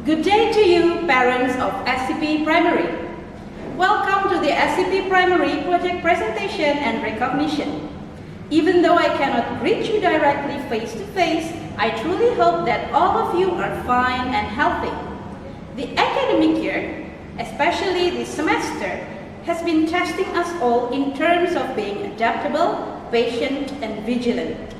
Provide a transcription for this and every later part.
Good day to you, parents of SCP Primary. Welcome to the SCP Primary project presentation and recognition. Even though I cannot greet you directly face to face, I truly hope that all of you are fine and healthy. The academic year, especially this semester, has been testing us all in terms of being adaptable, patient, and vigilant.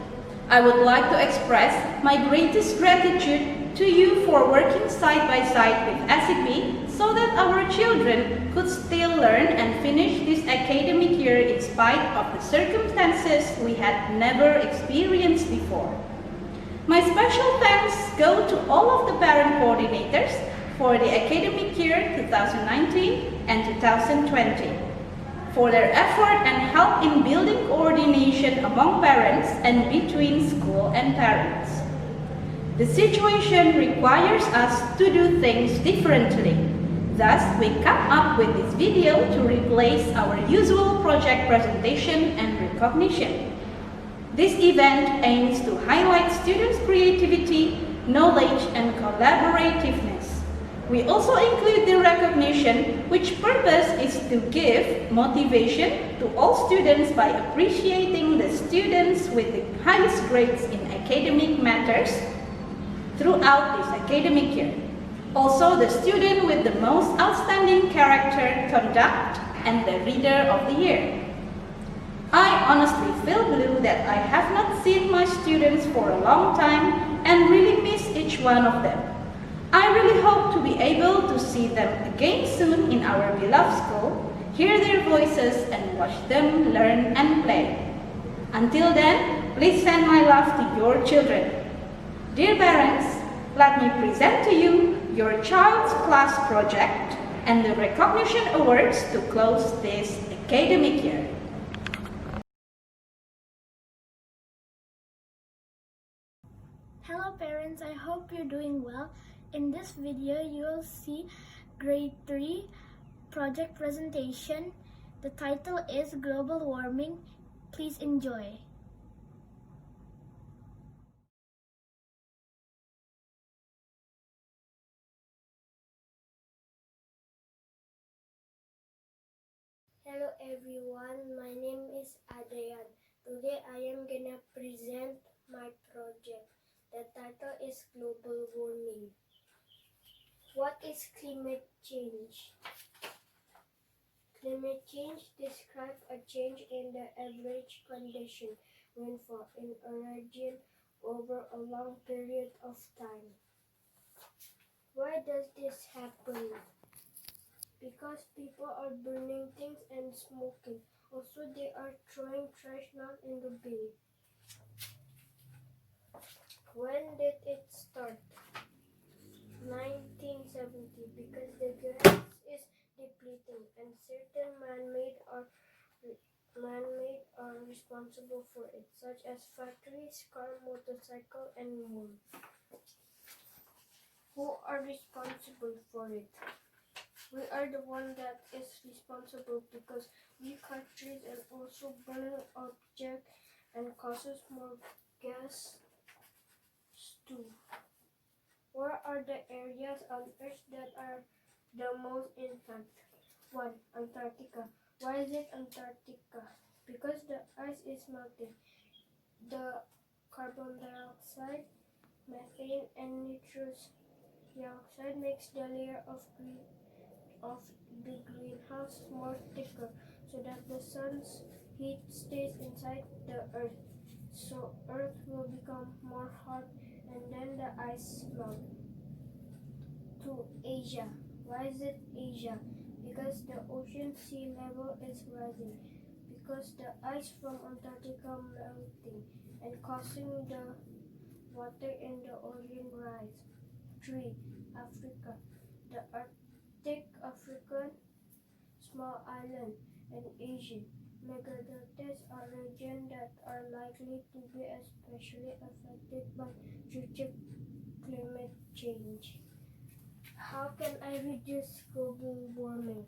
I would like to express my greatest gratitude to you for working side by side with SCP so that our children could still learn and finish this academic year in spite of the circumstances we had never experienced before. My special thanks go to all of the parent coordinators for the academic year 2019 and 2020. For their effort and help in building coordination among parents and between school and parents. The situation requires us to do things differently. Thus, we come up with this video to replace our usual project presentation and recognition. This event aims to highlight students' creativity, knowledge, and collaborativeness. We also include the recognition, which purpose is to give motivation to all students by appreciating the students with the highest grades in academic matters throughout this academic year. Also, the student with the most outstanding character, conduct, and the reader of the year. I honestly feel blue that I have not seen my students for a long time and really miss each one of them. I really hope to be able to see them again soon in our beloved school, hear their voices, and watch them learn and play. Until then, please send my love to your children. Dear parents, let me present to you your child's class project and the recognition awards to close this academic year. Hello parents, I hope you're doing well. In this video, you will see grade 3 project presentation. The title is Global Warming. Please enjoy. Hello everyone, my name is Adrian. Today I am gonna present my project. The title is Global Warming. What is climate change? Climate change describes a change in the average condition rainfall in a region over a long period of time. Why does this happen? Because people are burning things and smoking. Also, they are throwing trash not in the bin. When did it start? 1970, because the gas is depleting and certain man-made are responsible for it, such as factories, car, motorcycle, and more. Who are responsible for it? We are the one that is responsible because we cut trees and also burn objects and causes more gas too. Where are the areas on Earth that are the most impact? 1. Antarctica. Why is it Antarctica? Because the ice is melting. The carbon dioxide, methane, and nitrous dioxide makes the layer of the greenhouse more thicker so that the sun's heat stays inside the earth. So earth will become more hot and then the ice melt. 2. Asia. Why is it Asia? Because the ocean sea level is rising. Because the ice from Antarctica melting and causing the water in the ocean rise. 3. Africa. The Arctic, African, small island, and Asian megadeltas are regions that are likely to be especially affected by future climate change. How can I reduce global warming?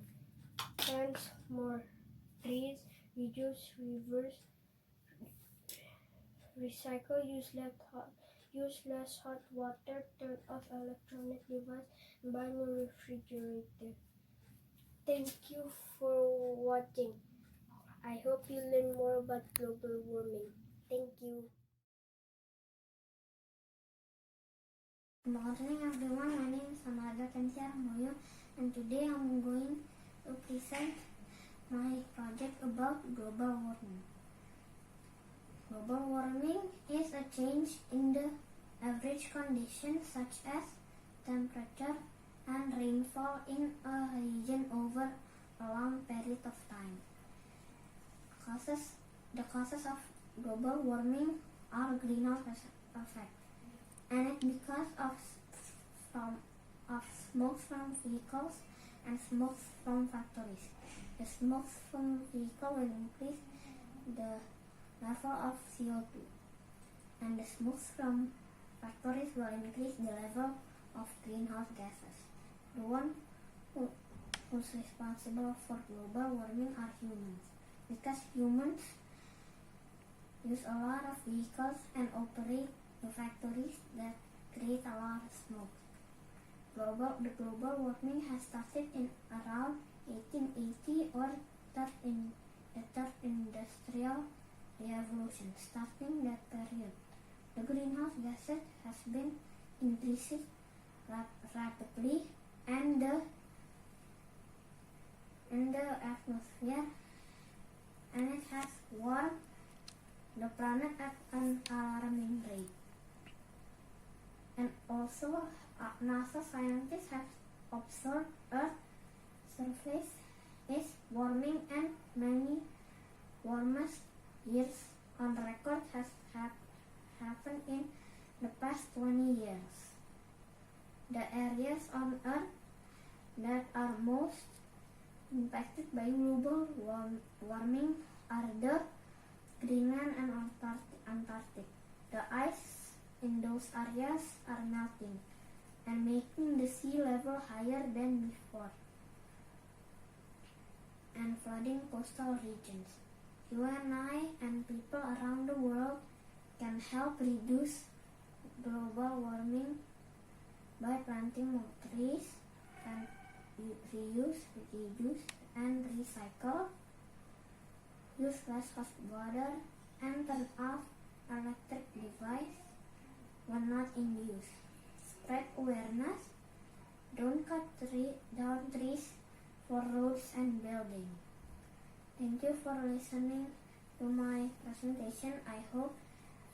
Plant more trees, reduce rivers, recycle use less hot water, turn off electronic device, and buy new refrigerator. Thank you for watching. I hope you learn more about global warming. Thank you. Good morning everyone, my name is Samarga Kansia Moyo, and today I'm going to present my project about global warming. Global warming is a change in the average conditions such as temperature and rainfall in a region over a long period of time. The causes of global warming are greenhouse effect, and it's because of smoke from vehicles and smoke from factories. The smoke from vehicles will increase the level of CO2, and the smoke from factories will increase the level of greenhouse gases. The one who's responsible for global warming are humans, because humans use a lot of vehicles and operate the factories that create a lot of smoke. The global warming has started in around 1880 or the third industrial revolution. Starting that period, the greenhouse gases has been increasing rapidly, and the atmosphere, and it has warmed the planet at an alarming rate. And also, NASA scientists have observed Earth's surface is warming, and many warmest years on record has happened in the past 20 years. The areas on Earth that are most impacted by global warming are the Greenland and Antarctic. The ice in those areas are melting and making the sea level higher than before, and flooding coastal regions. You and I and people around the world can help reduce global warming by planting more trees, and reuse, reduce, and recycle. Use less hot water, and turn off electric device when not in use. Spread awareness. Don't cut down trees for roads and buildings. Thank you for listening to my presentation. I hope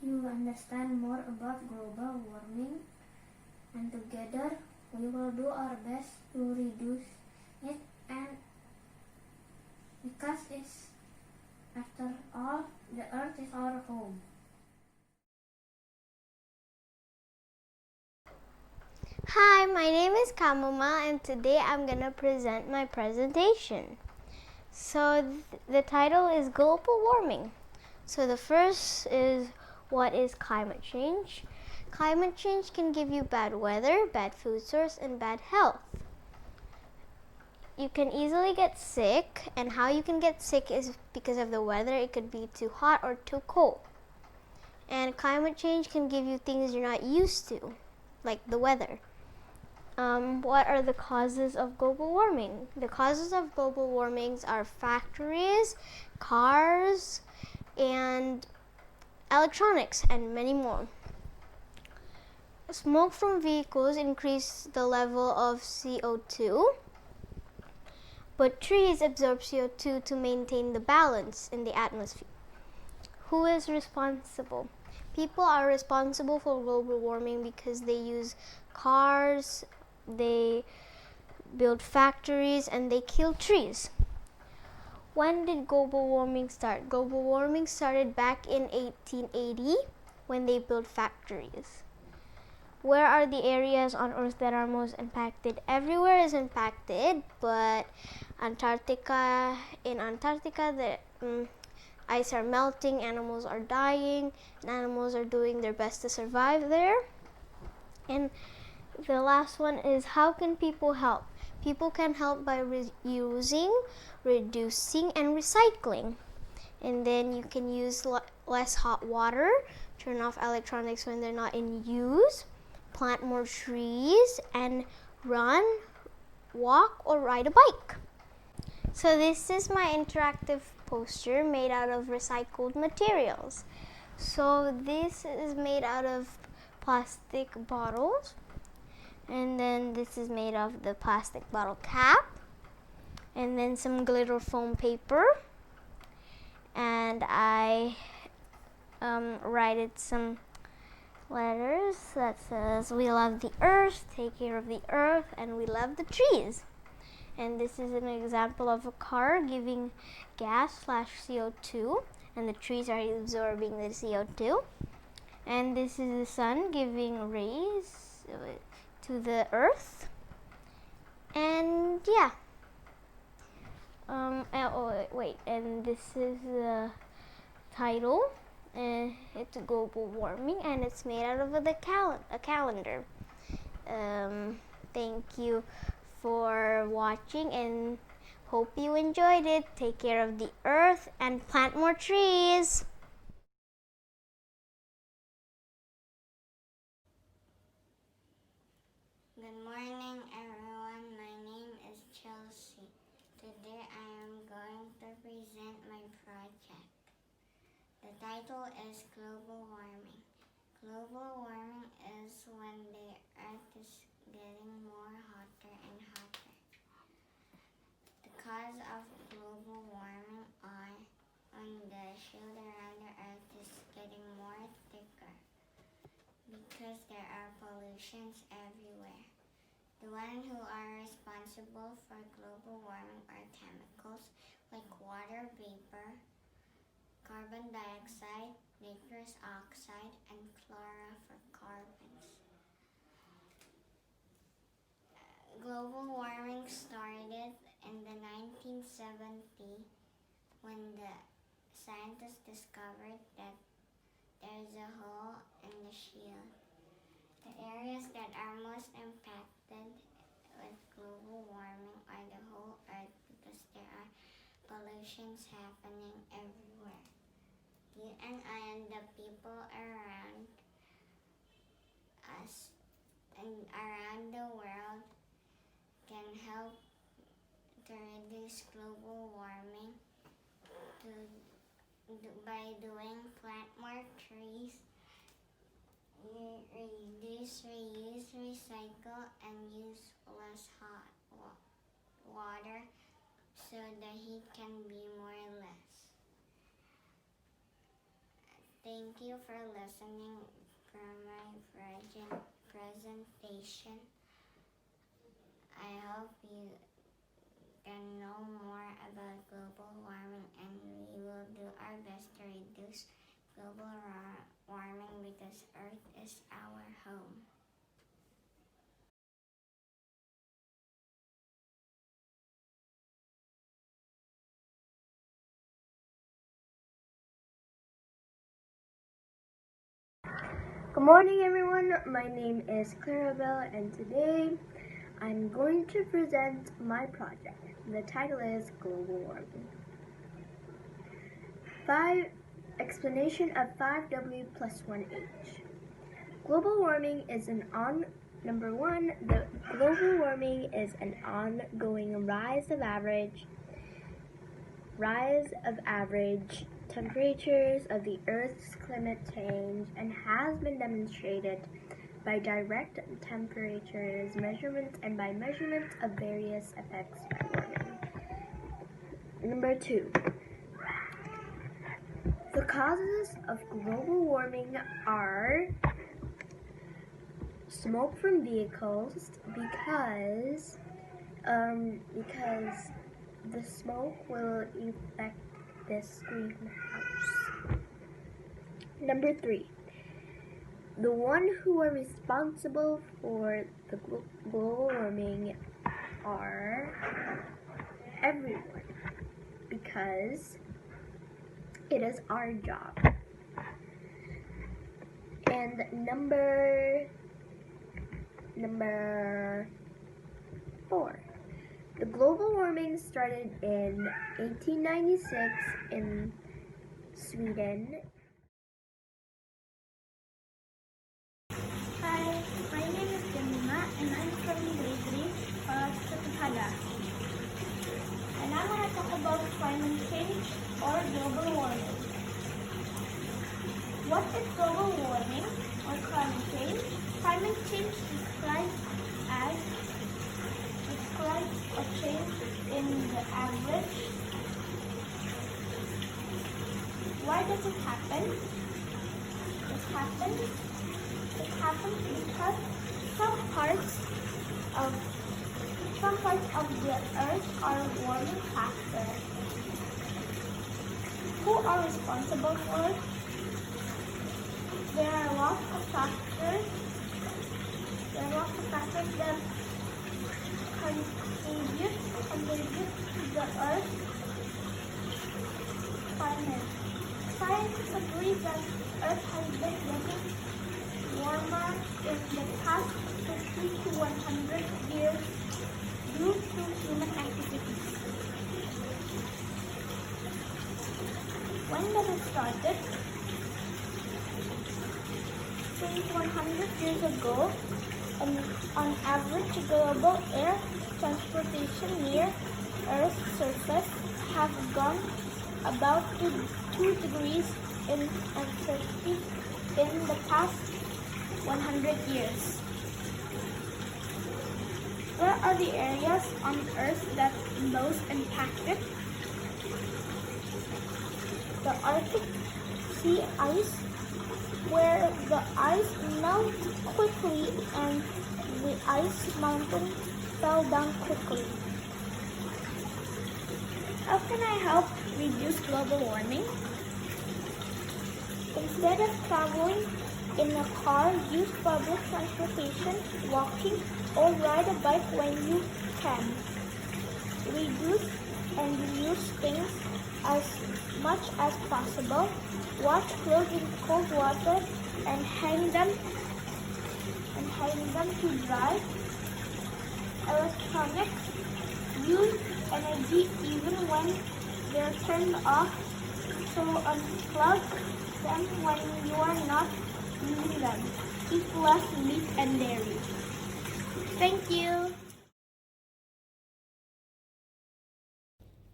you understand more about global warming, and together we will do our best to reduce it, and because it's, after all, the earth is our home. Hi, my name is Kamuma, and today I'm going to present my presentation. So the title is Global Warming. So the first is, what is climate change? Climate change can give you bad weather, bad food source, and bad health. You can easily get sick, and how you can get sick is because of the weather. It could be too hot or too cold. And climate change can give you things you're not used to, like the weather. What are the causes of global warming? The causes of global warming are factories, cars, and electronics, and many more. Smoke from vehicles increase the level of CO2, but trees absorb CO2 to maintain the balance in the atmosphere. Who is responsible? People are responsible for global warming because they use cars, they build factories, and they kill trees. When did global warming start? Global warming started back in 1880 when they built factories. Where are the areas on Earth that are most impacted? Everywhere is impacted, but in Antarctica, the ice are melting, animals are dying, and animals are doing their best to survive there. And the last one is, how can people help? People can help by reusing, reducing, and recycling. And then you can use less hot water, turn off electronics when they're not in use, plant more trees, and run, walk, or ride a bike. So this is my interactive poster made out of recycled materials. So this is made out of plastic bottles, and then this is made of the plastic bottle cap, and then some glitter foam paper, and I wrote some letters that says we love the earth, take care of the earth, and we love the trees. And this is an example of a car giving gas/CO2, and the trees are absorbing the CO2. And this is the sun giving rays to the earth. And yeah. And this is the title. It's global warming, and it's made out of a calendar. Thank you for watching, and hope you enjoyed it. Take care of the earth and plant more trees. Good morning, everyone. My name is Chelsea. Today I am going to present my project. The title is Global Warming. Global warming is when the earth is getting more hotter and hotter. The cause of global warming are when the shield around the earth is getting more thicker because there are pollutions everywhere. The ones who are responsible for global warming are chemicals like water vapor, carbon dioxide, nitrous oxide, and chlorofluorocarbons. Global warming started in the 1970s when the scientists discovered that there's a hole in the shield. The areas that are most impacted with global warming are the whole earth because there are pollutions happening everywhere. You and I and the people around us and around the world can help to reduce global warming by doing plant more trees, reduce, reuse, recycle, and use less hot water so the heat can be more or less. Thank you for listening for my presentation. I hope you can know more about global warming, and we will do our best to reduce global warming because Earth is our home. Good morning, everyone. My name is Clarabelle, and today I'm going to present my project. The title is Global Warming. Explanation of 5W plus 1H. Global warming is Number 1, the global warming is an ongoing rise of average temperatures of the Earth's climate change and has been demonstrated by direct temperature measurements and by measurements of various effects of warming. Number 2, the causes of global warming are smoke from vehicles because the smoke will affect this greenhouse. Number 3, the one who are responsible for the global warming are everyone because it is our job. And number 4, the global warming started in 1896 in Sweden. Hi, my name is Jamima and I'm from grade 3, Satikhala. And I'm going to talk about climate change or global warming. What is global warming or climate change? Climate change describes a change in the average. Why does it happen? It happens because some parts of the earth are warming faster. Who are responsible for it? There are lots of factors that contribute to the Earth's climate. Scientists agree that Earth has been getting warmer in the past 50 to 100 years due to human activities. When does it started? Since 100 years ago, on average, global air transportation near Earth's surface have gone about 2 degrees in Antarctica in the past 100 years. Where are the areas on Earth that most impacted? The Arctic sea ice, where the ice melts quickly and the ice mountain fell down quickly. How can I help reduce global warming? Instead of traveling in a car, use public transportation, walking, or ride a bike when you can. Reduce and reuse things as much as possible. Wash clothes in cold water and hang them to dry. Electronics use energy even when they're turned off, so unplug them when you are not using them. Eat less meat and dairy. Thank you.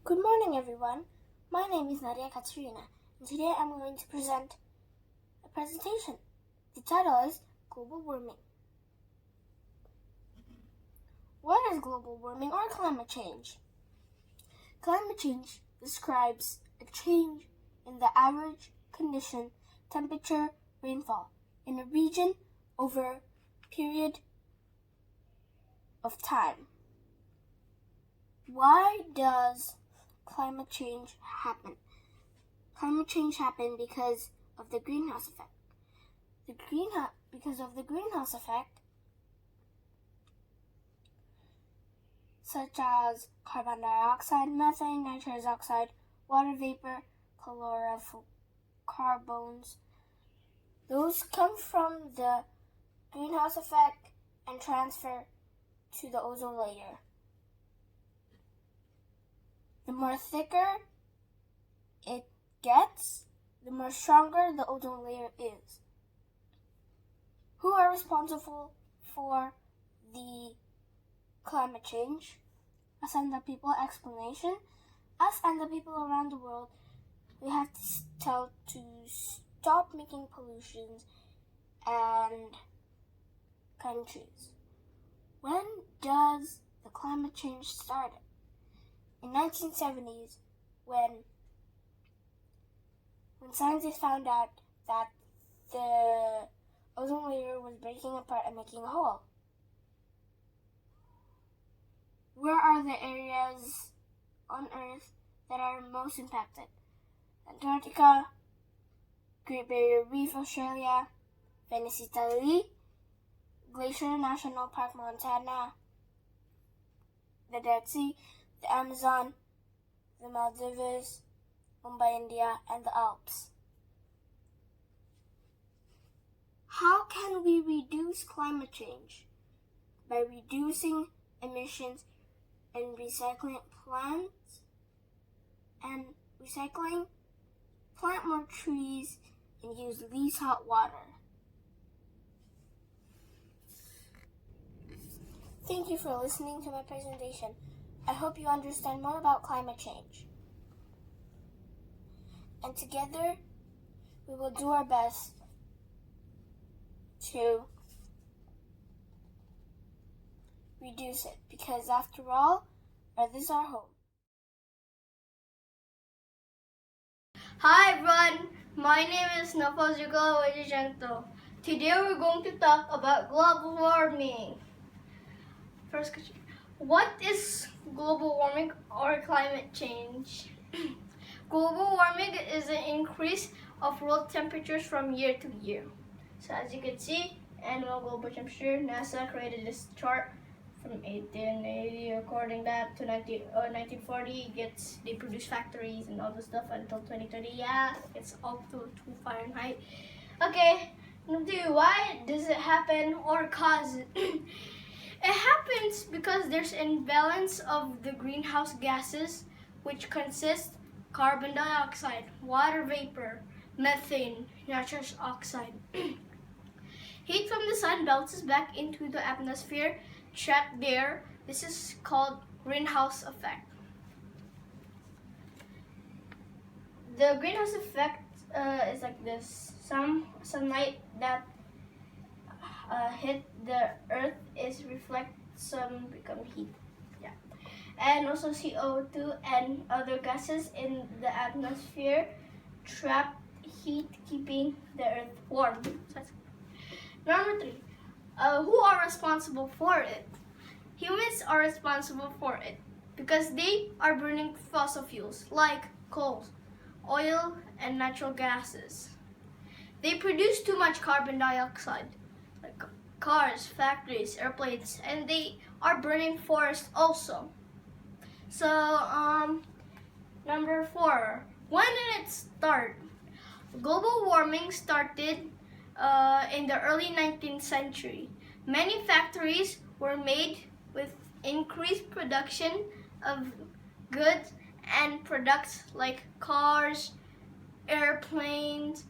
Good morning, everyone. My name is Nadia Katerina, and today I'm going to present a presentation. The title is Global Warming. What is global warming or climate change? Climate change describes a change in the average condition, temperature, rainfall in a region over a period of time. Why does climate change happen? Climate change happens because of the greenhouse effect. Because of the greenhouse effect, such as carbon dioxide, methane, nitrous oxide, water vapor, chlorofluorocarbons. Those come from the greenhouse effect and transfer to the ozone layer. The more thicker it gets, the more stronger the ozone layer is. Who are responsible for the climate change? Us and the people explanation. Us and the people around the world, we have to tell to stop making pollutions and countries. When does the climate change start? In 1970s, when scientists found out that the ozone layer was breaking apart and making a hole. Where are the areas on Earth that are most impacted? Antarctica, Great Barrier Reef, Australia, Venice, Italy, Glacier National Park, Montana, the Dead Sea, the Amazon, the Maldives, Mumbai, India, and the Alps. How can we reduce climate change? By reducing emissions and recycling plants and recycling plant more trees, and use less hot water. Thank you for listening to my presentation. I hope you understand more about climate change. And together, we will do our best to reduce it, because after all, Earth is our home. Hi everyone, my name is Nafazuka Wajajanto. Today we're going to talk about global warming. First question, what is global warming or climate change? Global warming is an increase of world temperatures from year to year. So as you can see, annual global temperature, NASA created this chart from 1880, according that to 1940, they produce factories and all the stuff until 2030. Yeah, it's up to 2 Fahrenheit. Okay, why does it happen or cause it? It happens because there's an imbalance of the greenhouse gases, which consist carbon dioxide, water vapor, methane, nitrous oxide. Heat from the sun bounces back into the atmosphere, trapped there. This is called greenhouse effect. The greenhouse effect is like this. Some sunlight that hit the earth is reflect, some become heat. Yeah. And also CO2 and other gases in the atmosphere trap heat, keeping the earth warm. Number 3, who are responsible for it? Humans are responsible for it because they are burning fossil fuels like coal, oil, and natural gases. They produce too much carbon dioxide, like cars, factories, airplanes, and they are burning forests also. So, number 4, when did it start? Global warming started in the early 19th century. Many factories were made with increased production of goods and products like cars, airplanes,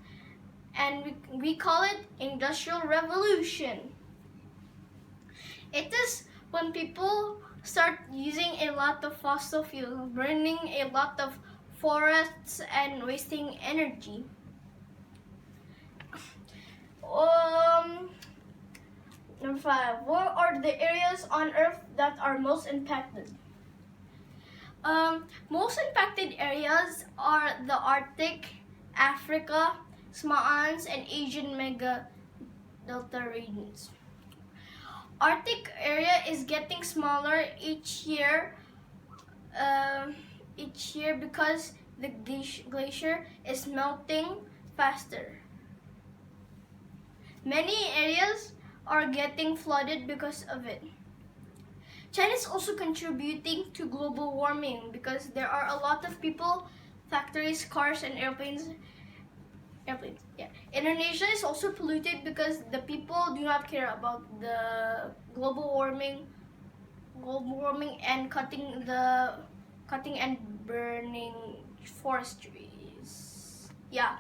and we call it Industrial Revolution. It is when people start using a lot of fossil fuel, burning a lot of forests and wasting energy. Number 5, what are the areas on Earth that are most impacted? Most impacted areas are the Arctic, Africa, Samoans, and Asian mega delta regions. Arctic area is getting smaller each year because the glacier is melting faster. Many areas are getting flooded because of it. China is also contributing to global warming because there are a lot of people, factories, cars, and airplanes. Yeah. Indonesia is also polluted because the people do not care about the global warming and cutting and burning forestries. Yeah.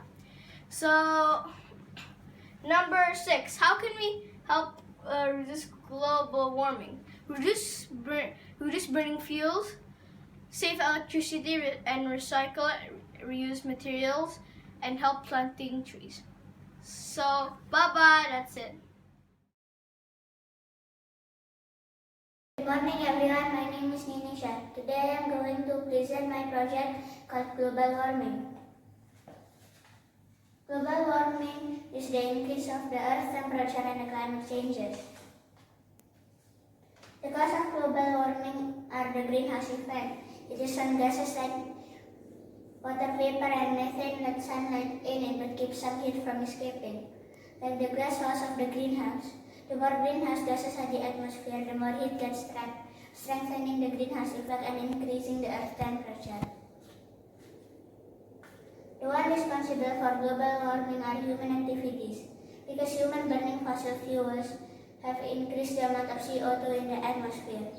So number 6, how can we help reduce global warming? Reduce burning fuels, save electricity and recycle, reuse materials, and help planting trees. So, bye-bye, that's it. Good morning everyone, my name is Ninisha. Today I am going to present my project called Global Warming. Global warming is the increase of the Earth's temperature and the climate changes. The cause of global warming are the greenhouse effect. It is when gases like water vapor and methane let sunlight in it but keep some heat from escaping. Like the gas loss of the greenhouse. The more greenhouse gases are in the atmosphere, the more heat gets trapped, strengthening the greenhouse effect and increasing the Earth's temperature. The one responsible for global warming are human activities, because human burning fossil fuels have increased the amount of CO2 in the atmosphere.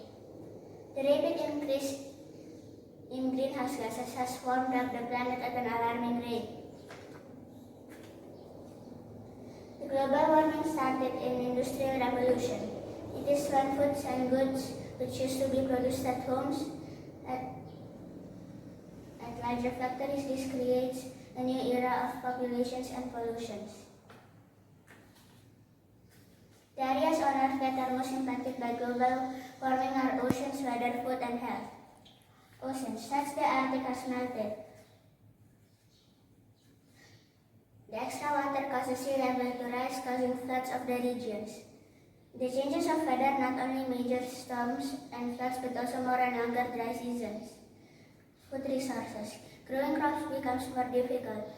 The rapid increase in greenhouse gases has warmed up the planet at an alarming rate. Global warming started in Industrial Revolution. It is when foods and goods which used to be produced at homes at larger factories, this creates a new era of populations and pollutions. The areas on Earth that are most impacted by global warming are oceans, weather, food, and health. Oceans, since the Arctic has melted, the extra water causes sea level to rise, causing floods of the regions. The changes of weather not only major storms and floods but also more and longer dry seasons. Food resources. Growing crops becomes more difficult.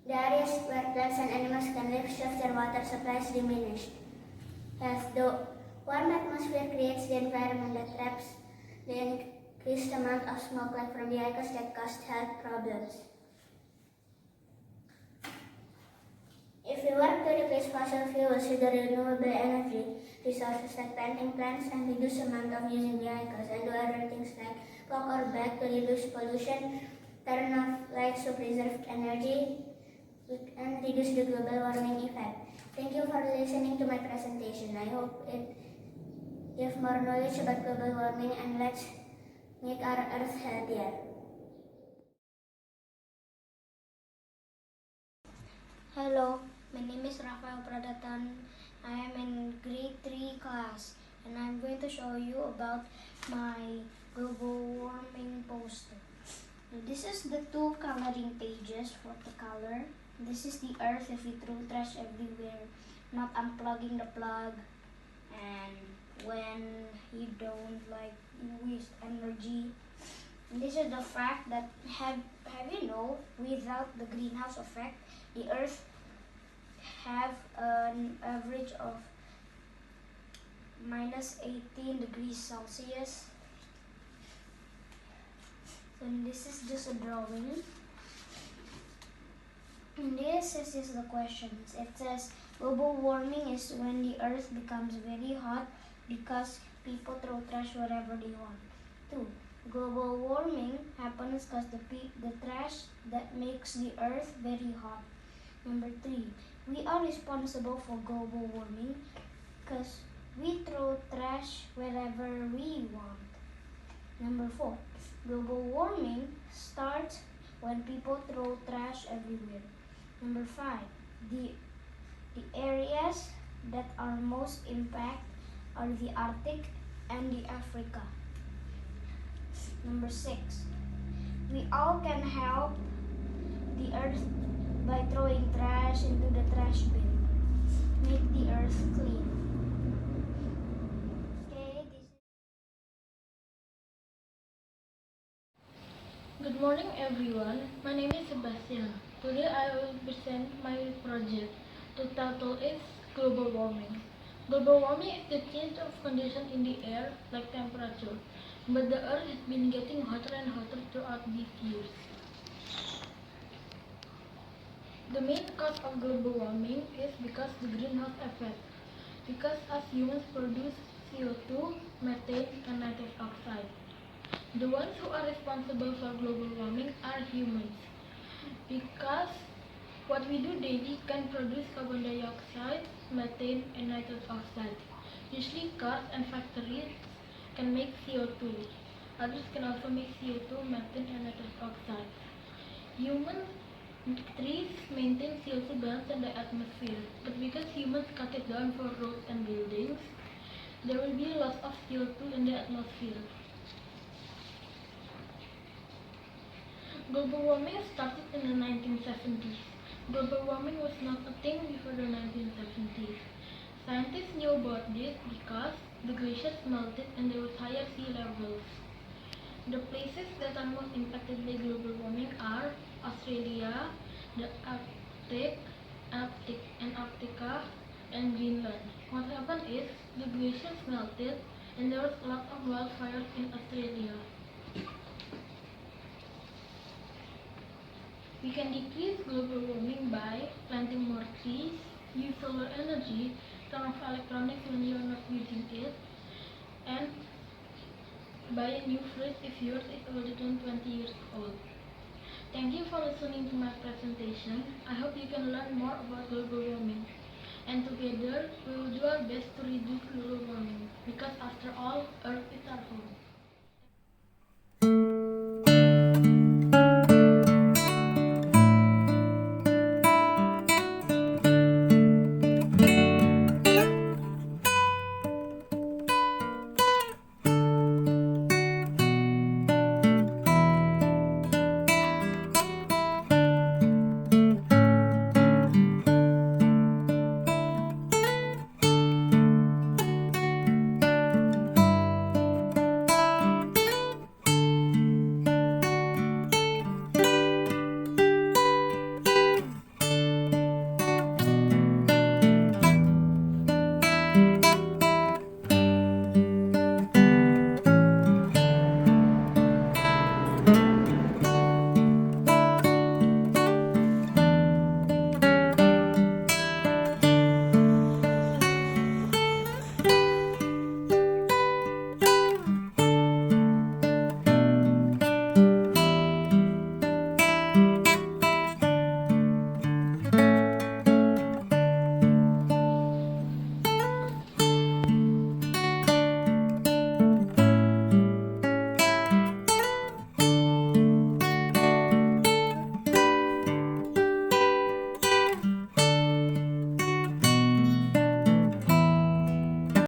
The areas where plants and animals can live shift their water supplies diminished. Health. The warm atmosphere creates the environment that traps the increased amount of smoke like from vehicles that cause health problems. If we work to replace fossil fuels with the renewable energy resources like planting plants and reduce the amount of using vehicles and do other things like walk or bike to reduce pollution, turn off lights to preserve energy, we can reduce the global warming effect. Thank you for listening to my presentation. I hope it gives more knowledge about global warming and let's make our Earth healthier. Hello, my name is Rafael Pradatan. I am in grade 3 class and I'm going to show you about my global warming poster. This is the two coloring pages for the color. This is the earth if we throw trash everywhere, not unplugging the plug, and when you don't waste energy. And this is the fact that have you know, without the greenhouse effect, the earth have an average of minus 18 degrees Celsius. And this is just a drawing. And this is just the questions. It says global warming is when the earth becomes very hot because people throw trash wherever they want. 2. Global warming happens because the trash that makes the earth very hot. Number 3. We are responsible for global warming because we throw trash wherever we want. Number 4. Global warming starts when people throw trash everywhere. Number 5. The areas that are most impacted are the Arctic and the Africa. Number 6. We all can help the earth by throwing trash into the trash bin. Make the earth clean. Good morning everyone, my name is Sebastian. Today I will present my project. The title is Global Warming. Global warming is the change of condition in the air, like temperature, but the earth has been getting hotter and hotter throughout these years. The main cause of global warming is because the greenhouse effect, because us humans produce CO2, methane and nitrous oxide. The ones who are responsible for global warming are humans, because what we do daily can produce carbon dioxide, methane, and nitrous oxide. Usually cars and factories can make CO2. Others can also make CO2, methane, and nitrous oxide. Human trees maintain CO2 balance in the atmosphere, but because humans cut it down for roads and buildings, there will be a loss of CO2 in the atmosphere. Global warming started in the 1970s. Global warming was not a thing before the 1970s. Scientists knew about this because the glaciers melted and there was higher sea levels. The places that are most impacted by global warming are Australia, the Arctic, Antarctica, and Greenland. What happened is the glaciers melted and there was a lot of wildfires in Australia. We can decrease global warming by planting more trees, use solar energy, turn off electronics when you are not using it, and buy a new fridge if yours is older than 20 years old. Thank you for listening to my presentation. I hope you can learn more about global warming. And together, we will do our best to reduce global warming because after all, Earth is our home.